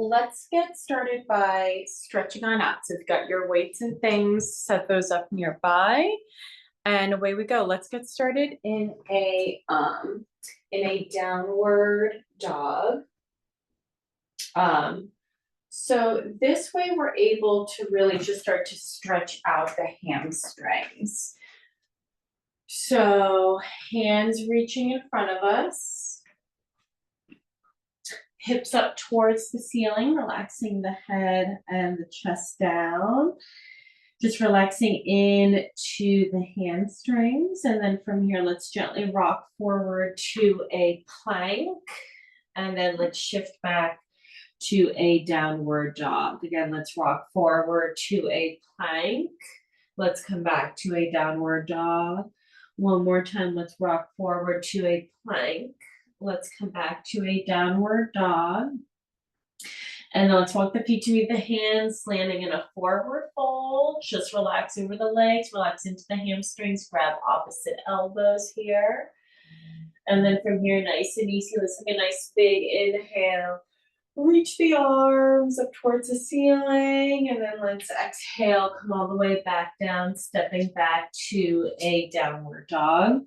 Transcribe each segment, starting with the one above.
let's get started by stretching on out. So if you've got your weights and things, set those up nearby. And away we go. Let's get started in a downward dog. So this way we're able to really just start to stretch out the hamstrings. So hands reaching in front of us, hips up towards the ceiling, relaxing the head and the chest down. Just relaxing into the hamstrings. And then from here, let's gently rock forward to a plank. And then let's shift back to a downward dog. Again, let's rock forward to a plank. Let's come back to a downward dog. One more time, let's rock forward to a plank. Let's come back to a downward dog. And let's walk the feet to meet the hands, landing in a forward fold. Just relax over the legs, relax into the hamstrings, grab opposite elbows here. And then from here, nice and easy, let's take a nice big inhale. Reach the arms up towards the ceiling, and then let's exhale, come all the way back down, stepping back to a downward dog.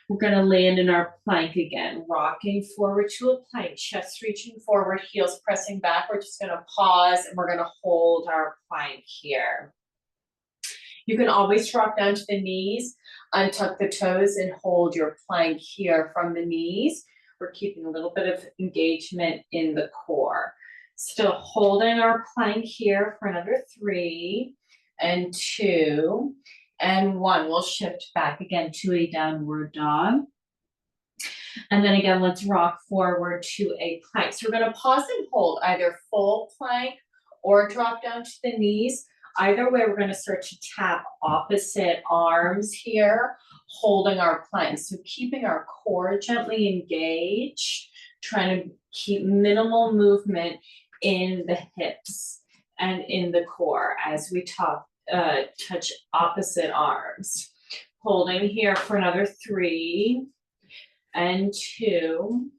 We're going to land in our plank again, rocking forward to a plank, chest reaching forward, heels pressing back. We're just going to pause and we're going to hold our plank here. You can always drop down to the knees, untuck the toes, and hold your plank here from the knees. We're keeping a little bit of engagement in the core. Still holding our plank here for another 3 and 2 and 1. We'll shift back again to a downward dog. And then again, let's rock forward to a plank. So we're going to pause and hold either full plank or drop down to the knees. Either way, we're going to start to tap opposite arms here, holding our plank. So keeping our core gently engaged, trying to keep minimal movement in the hips and in the core as we touch opposite arms. Holding here for another 3 and 2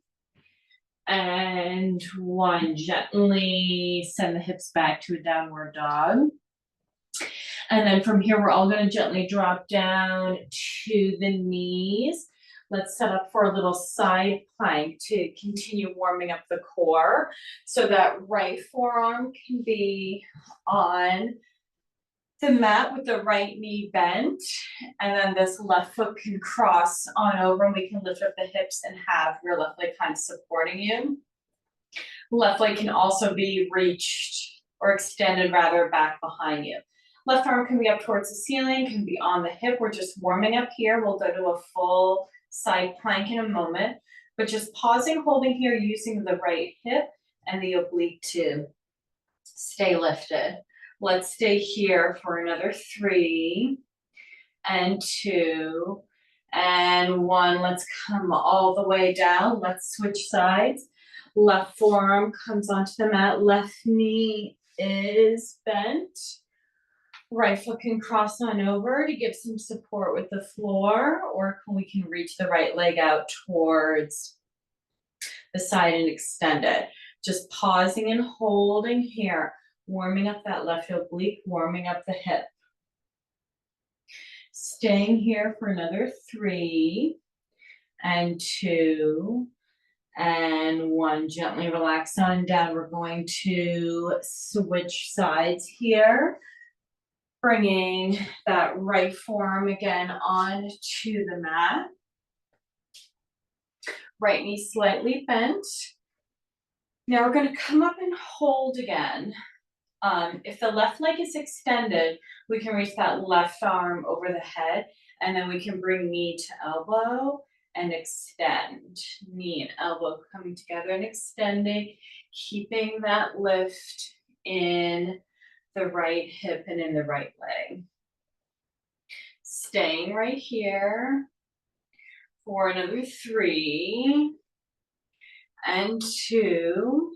and 1. Gently send the hips back to a downward dog. And then from here, we're all going to gently drop down to the knees. Let's set up for a little side plank to continue warming up the core. So that right forearm can be on the mat with the right knee bent. And then this left foot can cross on over, and we can lift up the hips and have your left leg kind of supporting you. Left leg can also be reached or extended rather back behind you. Left arm can be up towards the ceiling, can be on the hip. We're just warming up here. We'll go to a full side plank in a moment, but just pausing, holding here, using the right hip and the oblique to stay lifted. Let's stay here for another 3 and 2 and 1. Let's come all the way down. Let's switch sides. Left forearm comes onto the mat. Left knee is bent. Right foot can cross on over to give some support with the floor, or we can reach the right leg out towards the side and extend it. Just pausing and holding here, warming up that left oblique, warming up the hip. Staying here for another 3 and 2 and 1. Gently relax on down. We're going to switch sides here. Bringing that right forearm again on to the mat. Right knee slightly bent. Now we're going to come up and hold again. If the left leg is extended, we can reach that left arm over the head, and then we can bring knee to elbow and extend. Knee and elbow coming together and extending, keeping that lift in the right hip and in the right leg. Staying right here for another 3 and 2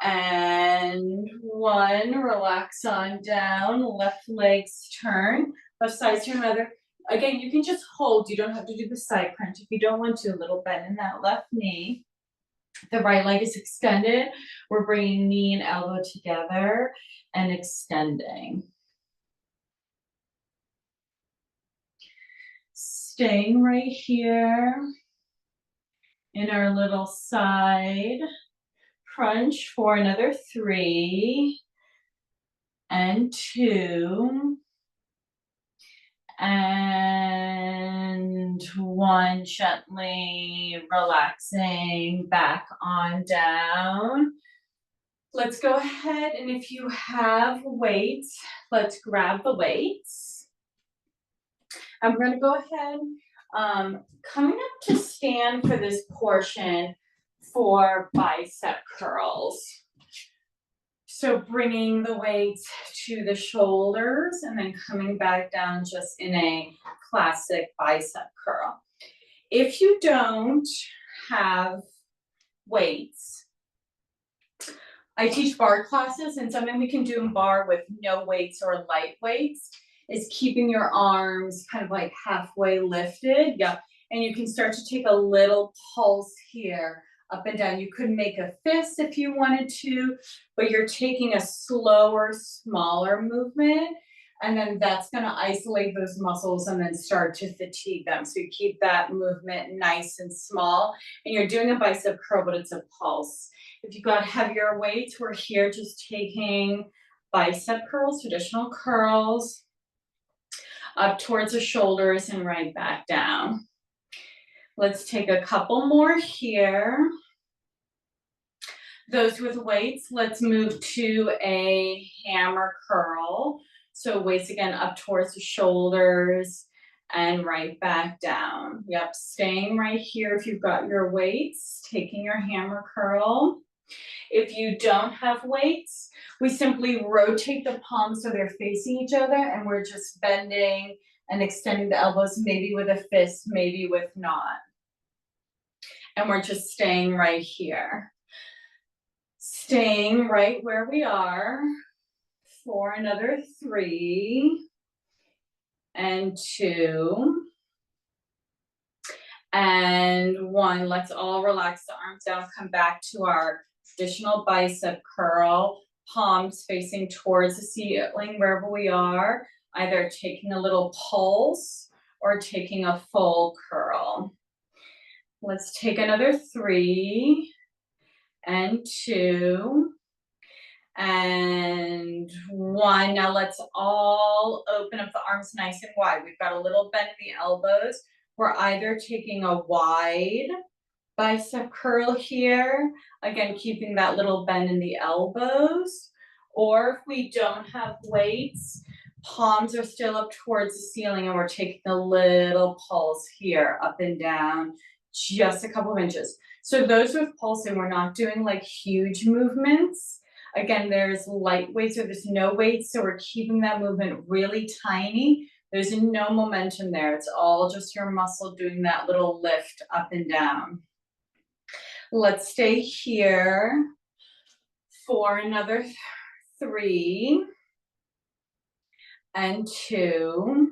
and 1. Relax on down. Left legs turn. Left side to another. Again, you can just hold. You don't have to do the side crunch if you don't want to. A little bend in that left knee. The right leg is extended. We're bringing knee and elbow together and extending. Staying right here in our little side crunch for another 3 and 2 and 1, gently relaxing back on down. Let's go ahead, and if you have weights, let's grab the weights. I'm going to go ahead, coming up to stand for this portion for bicep curls. So bringing the weights to the shoulders and then coming back down just in a classic bicep curl. If you don't have weights, I teach bar classes, and something we can do in bar with no weights or light weights is keeping your arms kind of like halfway lifted. Yep. And you can start to take a little pulse here, up and down. You could make a fist if you wanted to, but you're taking a slower, smaller movement, and then that's going to isolate those muscles and then start to fatigue them. So you keep that movement nice and small, and you're doing a bicep curl, but it's a pulse. If you've got heavier weights, we're here just taking bicep curls, traditional curls, up towards the shoulders and right back down. Let's take a couple more here. Those with weights, let's move to a hammer curl. So weights again up towards the shoulders and right back down. Yep, staying right here if you've got your weights, taking your hammer curl. If you don't have weights, we simply rotate the palms so they're facing each other, and we're just bending and extending the elbows, maybe with a fist, maybe with not. And we're just staying right here. Staying right where we are for another 3 and 2 and 1. Let's all relax the arms down, come back to our traditional bicep curl, palms facing towards the ceiling wherever we are, either taking a little pulse or taking a full curl. Let's take another 3 and 2 and 1. Now let's all open up the arms nice and wide. We've got a little bend in the elbows. We're either taking a wide bicep curl here, again, keeping that little bend in the elbows, or if we don't have weights, palms are still up towards the ceiling and we're taking a little pulse here, up and down, just a couple of inches. So those with pulsing, we're not doing like huge movements. Again, there's light weights or there's no weights, so we're keeping that movement really tiny. There's no momentum there. It's all just your muscle doing that little lift up and down. Let's stay here for another 3 and 2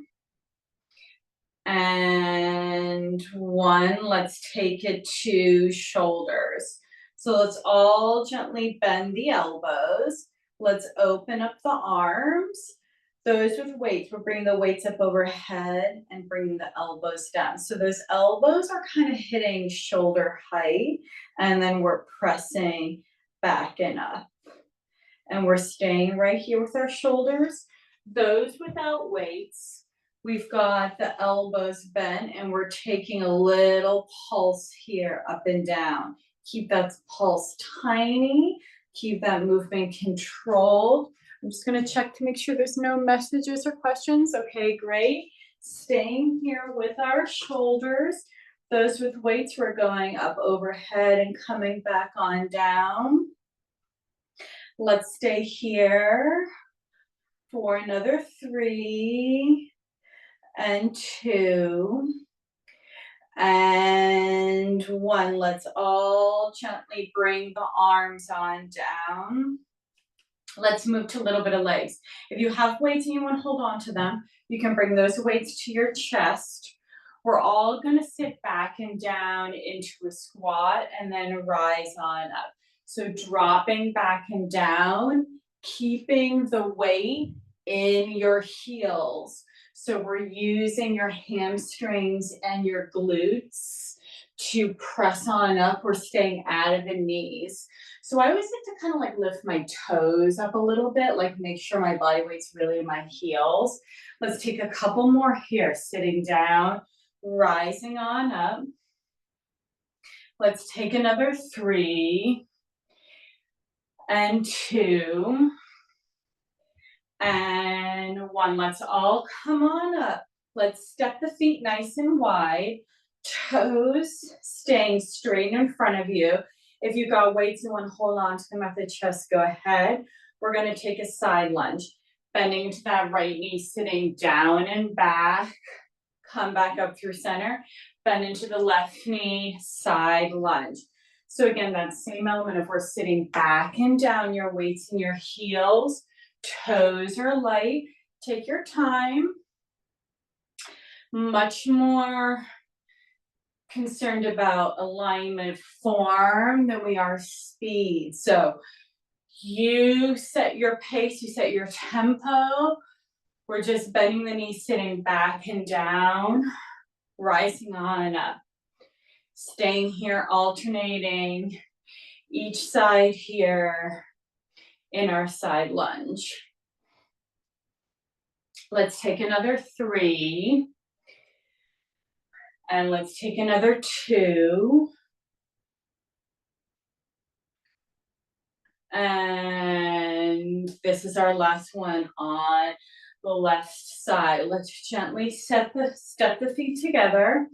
and 1. Let's take it to shoulders. So let's all gently bend the elbows. Let's open up the arms. Those with weights, we're bringing the weights up overhead and bringing the elbows down. So those elbows are kind of hitting shoulder height, and then we're pressing back and up. And we're staying right here with our shoulders. Those without weights, we've got the elbows bent and we're taking a little pulse here up and down. Keep that pulse tiny, keep that movement controlled. I'm just going to check to make sure there's no messages or questions. Okay, great. Staying here with our shoulders. Those with weights, we're going up overhead and coming back on down. Let's stay here for another 3 and 2 and 1. Let's all gently bring the arms on down. Let's move to a little bit of legs. If you have weights and you want to hold on to them, you can bring those weights to your chest, We're all gonna sit back and down into a squat and then rise on up. So dropping back and down, keeping the weight in your heels. So we're using your hamstrings and your glutes to press on up. We're staying out of the knees. So I always like to kind of like lift my toes up a little bit, like make sure my body weight's really in my heels. Let's take a couple more here, sitting down, rising on up. Let's take another 3 and 2 and 1. Let's all come on up. Let's step the feet nice and wide, toes staying straight in front of you. If you've got weights and want to hold on to them at the chest, go ahead. We're going to take a side lunge, bending into that right knee, sitting down and back. Come back up through center, bend into the left knee, side lunge. So again, that same element of we're sitting back and down, your weights in your heels, toes are light. Take your time. Much more concerned about alignment form than we are speed. So you set your pace, you set your tempo. We're just bending the knee, sitting back and down, rising on up. Staying here, alternating each side here in our side lunge. Let's take another 3. And let's take another 2. And this is our last one on the left side. Let's gently step the feet together.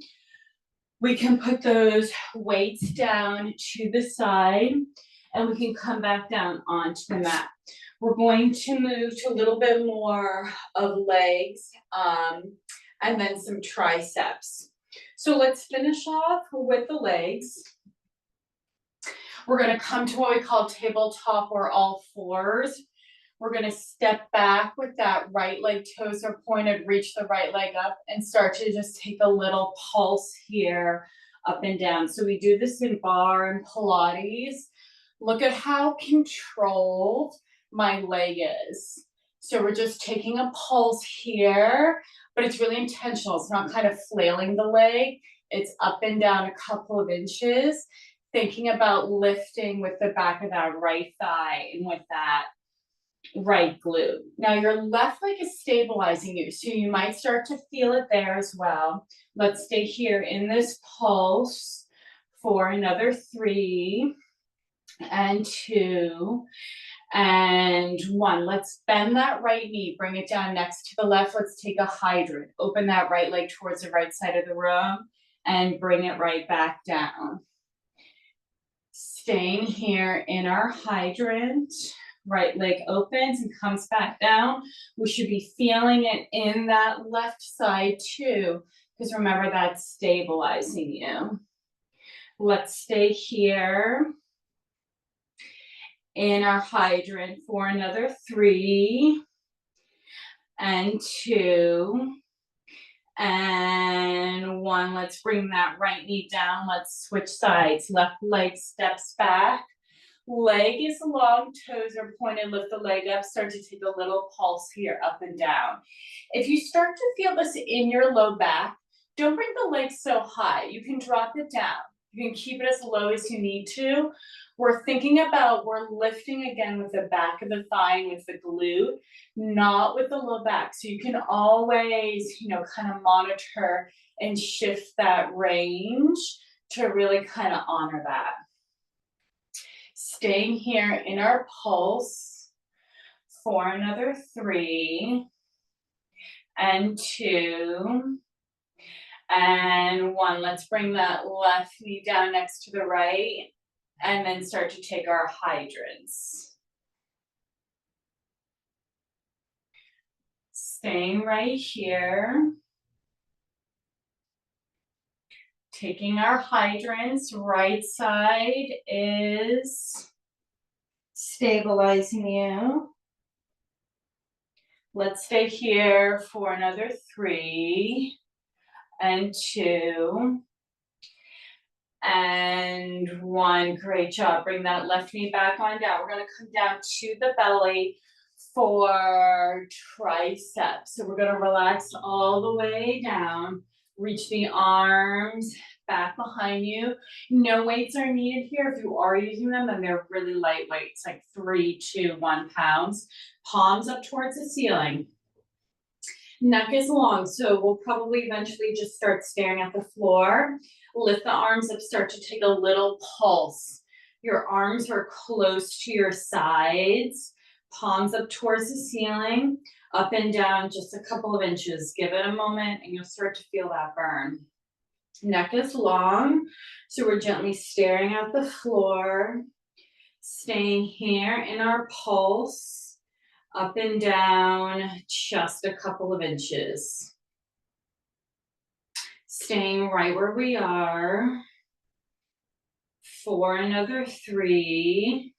We can put those weights down to the side and we can come back down onto the mat. We're going to move to a little bit more of legs and then some triceps. So let's finish off with the legs. We're going to come to what we call tabletop or all fours. We're going to step back with that right leg, toes are pointed, reach the right leg up and start to just take a little pulse here up and down. So we do this in bar and Pilates. Look at how controlled my leg is. So we're just taking a pulse here, but it's really intentional. It's not kind of flailing the leg. It's up and down a couple of inches, thinking about lifting with the back of that right thigh and with that right glute. Now your left leg is stabilizing you, so you might start to feel it there as well. Let's stay here in this pulse for another 3 and 2 and 1. Let's bend that right knee, bring it down next to the left. Let's take a hydrant. Open that right leg towards the right side of the room and bring it right back down. Staying here in our hydrant. Right leg opens and comes back down. We should be feeling it in that left side too, because remember that's stabilizing you. Let's stay here in our hydrant for another 3 and 2 and 1. Let's bring that right knee down. Let's switch sides. Left leg steps back. Leg is long, toes are pointed, lift the leg up, start to take a little pulse here, up and down. If you start to feel this in your low back, don't bring the leg so high. You can drop it down. You can keep it as low as you need to. We're thinking about, we're lifting again with the back of the thigh and with the glute, not with the low back. So you can always, kind of monitor and shift that range to really kind of honor that. Staying here in our pulse for another 3 and 2 and 1. Let's bring that left knee down next to the right and then start to take our hydrants. Staying right here. Taking our hydrants, right side is stabilizing you. Let's stay here for another 3 and 2, and 1. Great job. Bring that left knee back on down. We're gonna come down to the belly for triceps. So we're gonna relax all the way down. Reach the arms back behind you. No weights are needed here. If you are using them, then they're really light weights, like 3 to 1 pounds. Palms up towards the ceiling. Neck is long, so we'll probably eventually just start staring at the floor. Lift the arms up, start to take a little pulse. Your arms are close to your sides. Palms up towards the ceiling, up and down just a couple of inches. Give it a moment and you'll start to feel that burn. Neck is long, so we're gently staring at the floor, staying here in our pulse, up and down just a couple of inches. Staying right where we are for another 3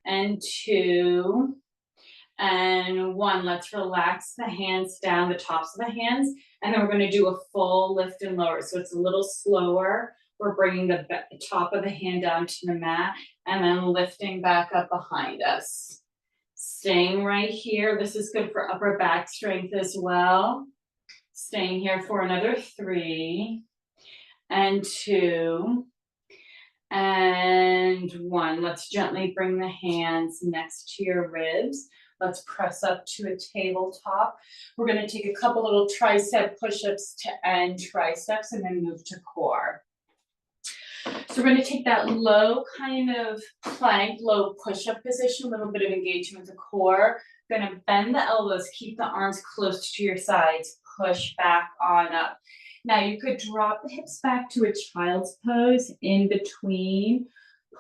and 2 and 1. Let's relax the hands down, the tops of the hands, and then we're going to do a full lift and lower. So it's a little slower. We're bringing the top of the hand down to the mat and then lifting back up behind us. Staying right here. This is good for upper back strength as well. Staying here for another 3 and 2 and 1. Let's gently bring the hands next to your ribs. Let's press up to a tabletop. We're going to take a couple little tricep push-ups to end triceps and then move to core. So we're going to take that low kind of plank, low push-up position, a little bit of engagement with the core. Going to bend the elbows, keep the arms close to your sides, push back on up. Now you could drop the hips back to a child's pose in between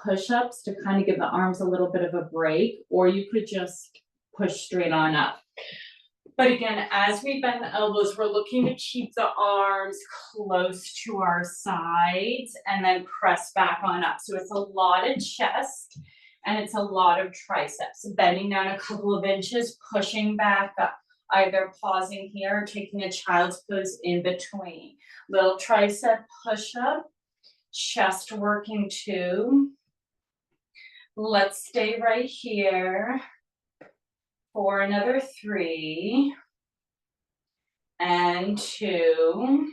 push-ups to kind of give the arms a little bit of a break, or you could just push straight on up. But again, as we bend the elbows, we're looking to keep the arms close to our sides and then press back on up. So it's a lot of chest and it's a lot of triceps. Bending down a couple of inches, pushing back up, either pausing here or taking a child's pose in between. Little tricep push up, chest working too. Let's stay right here for another 3 and 2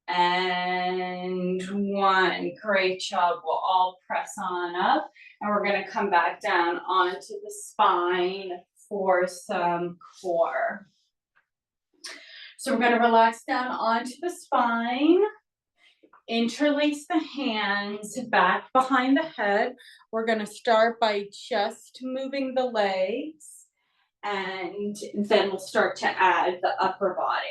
and 1. Great job. We'll all press on up and we're going to come back down onto the spine for some core. So we're going to relax down onto the spine. Interlace the hands back behind the head. We're going to start by just moving the legs and then we'll start to add the upper body.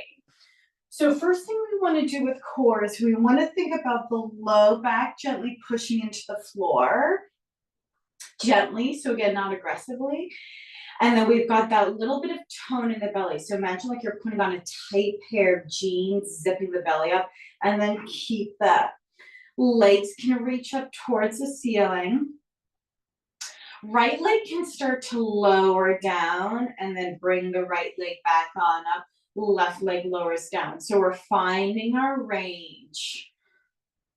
So first thing we want to do with core is we want to think about the low back gently pushing into the floor. Gently, so again, not aggressively. And then we've got that little bit of tone in the belly. So imagine like you're putting on a tight pair of jeans, zipping the belly up, and then keep that. Legs can reach up towards the ceiling. Right leg can start to lower down and then bring the right leg back on up. Left leg lowers down. So we're finding our range.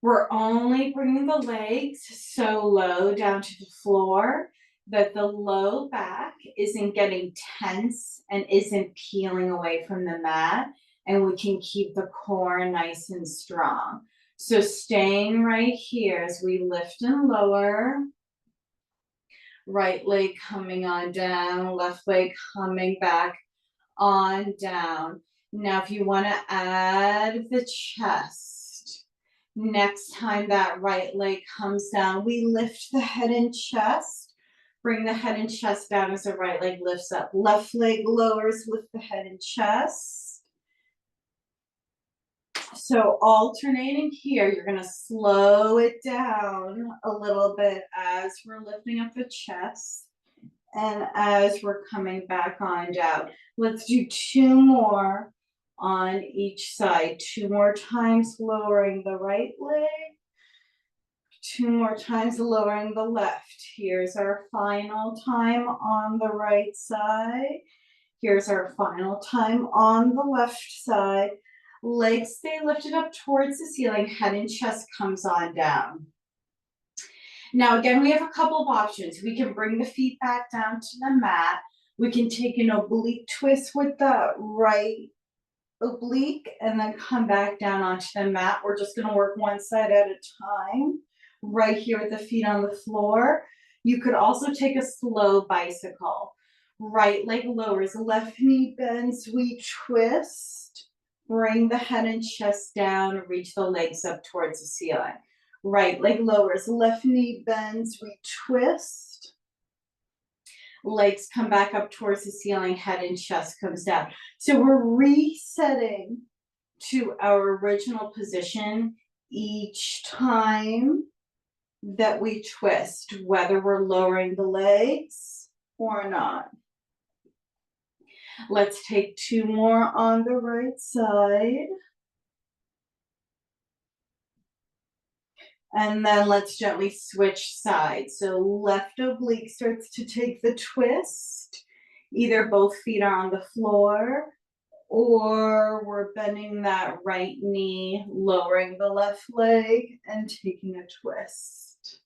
We're only bringing the legs so low down to the floor that the low back isn't getting tense and isn't peeling away from the mat, and we can keep the core nice and strong. So staying right here as we lift and lower. Right leg coming on down, left leg coming back on down. Now if you want to add the chest, next time that right leg comes down, we lift the head and chest. Bring the head and chest down as the right leg lifts up. Left leg lowers, lift the head and chest. So alternating here, you're going to slow it down a little bit as we're lifting up the chest and as we're coming back on down. Let's do 2 more on each side. 2 more times lowering the right leg. 2 more times lowering the left. Here's our final time on the right side. Here's our final time on the left side. Legs stay lifted up towards the ceiling, head and chest comes on down. Now, again, we have a couple of options. We can bring the feet back down to the mat. We can take an oblique twist with the right oblique and then come back down onto the mat. We're just gonna work one side at a time, right here with the feet on the floor. You could also take a slow bicycle. Right leg lowers, left knee bends, we twist. Bring the head and chest down, reach the legs up towards the ceiling. Right leg lowers, left knee bends, we twist. Legs come back up towards the ceiling, head and chest comes down. So we're resetting to our original position each time that we twist, whether we're lowering the legs or not. Let's take 2 more on the right side. And then let's gently switch sides. So left oblique starts to take the twist. Either both feet are on the floor or we're bending that right knee, lowering the left leg and taking a twist.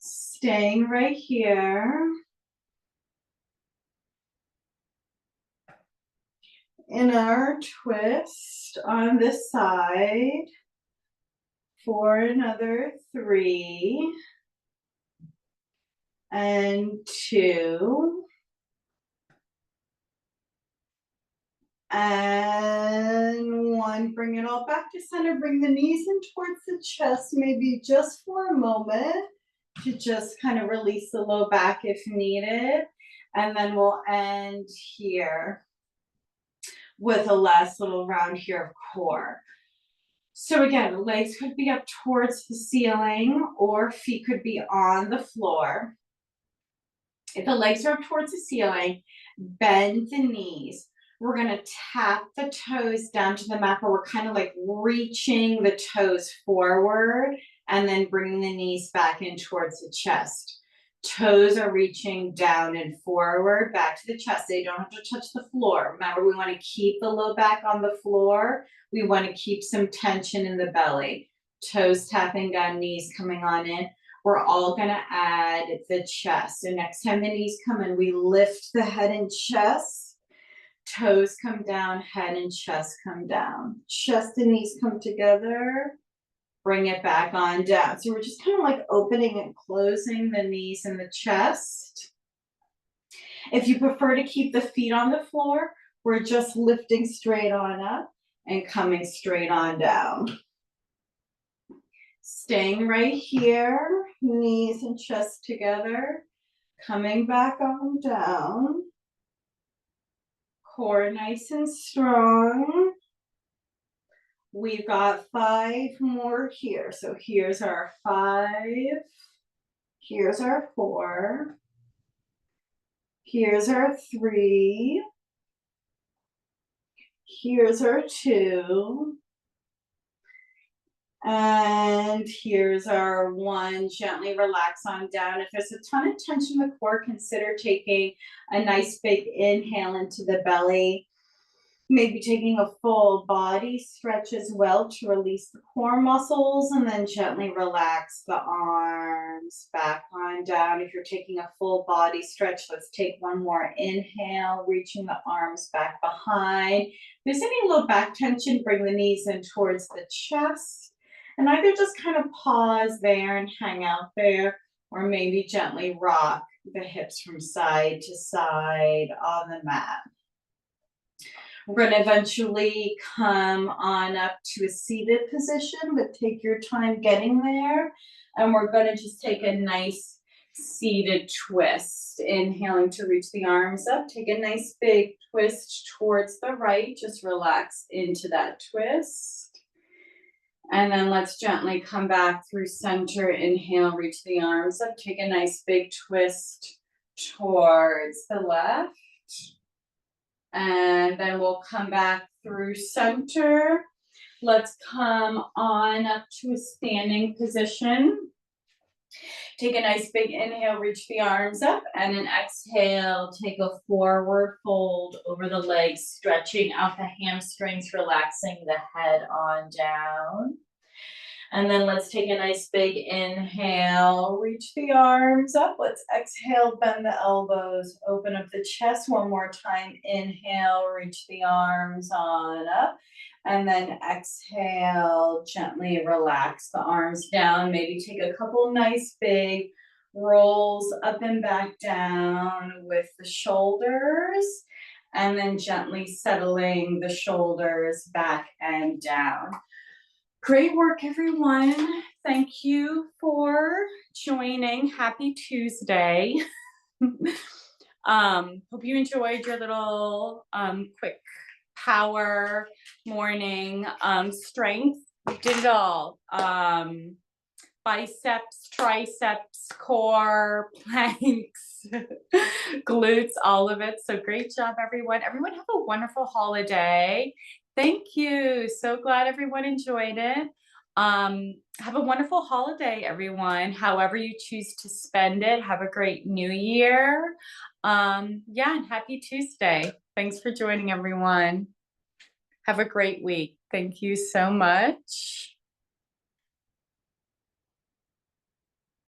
Staying right here. In our twist on this side for another 3 and 2 and 1. Bring it all back to center. Bring the knees in towards the chest, maybe just for a moment to just kind of release the low back if needed. And then we'll end here with a last little round here of core. So again, legs could be up towards the ceiling or feet could be on the floor. If the legs are up towards the ceiling, bend the knees. We're gonna tap the toes down to the mat, but we're kind of like reaching the toes forward and then bringing the knees back in towards the chest. Toes are reaching down and forward, back to the chest. They don't have to touch the floor. Remember, we want to keep the low back on the floor. We want to keep some tension in the belly. Toes tapping down, knees coming on in. We're all going to add the chest. So next time the knees come in, we lift the head and chest. Toes come down, head and chest come down. Chest and knees come together. Bring it back on down. So we're just kind of like opening and closing the knees and the chest. If you prefer to keep the feet on the floor, we're just lifting straight on up and coming straight on down. Staying right here, knees and chest together, coming back on down. Core nice and strong. We've got 5 more here. So here's our 5. Here's our 4. Here's our 3. Here's our 2. And here's our 1. Gently relax on down. If there's a ton of tension in the core, consider taking a nice big inhale into the belly. Maybe taking a full body stretch as well to release the core muscles and then gently relax the arms back on down. If you're taking a full body stretch, let's take one more inhale, reaching the arms back behind. If there's any low back tension, bring the knees in towards the chest and either just kind of pause there and hang out there or maybe gently rock the hips from side to side on the mat. We're going to eventually come on up to a seated position, but take your time getting there. And we're going to just take a nice seated twist. Inhaling to reach the arms up. Take a nice big twist towards the right. Just relax into that twist. And then let's gently come back through center. Inhale, reach the arms up. Take a nice big twist towards the left. And then we'll come back through center. Let's come on up to a standing position. Take a nice big inhale, reach the arms up, and an exhale, take a forward fold over the legs, stretching out the hamstrings, relaxing the head on down. And then let's take a nice big inhale, reach the arms up. Let's exhale, bend the elbows, open up the chest one more time. Inhale, reach the arms on up. And then exhale, gently relax the arms down. Maybe take a couple nice big rolls up and back down with the shoulders. And then gently settling the shoulders back and down. Great work, everyone. Thank you for joining. Happy Tuesday. Hope you enjoyed your little quick power morning strength. We did it all. Biceps, triceps, core, planks, glutes, all of it. So great job, everyone. Everyone have a wonderful holiday. Thank you. So glad everyone enjoyed it. Have a wonderful holiday, everyone. However you choose to spend it. Have a great new year. And happy Tuesday. Thanks for joining, everyone. Have a great week. Thank you so much.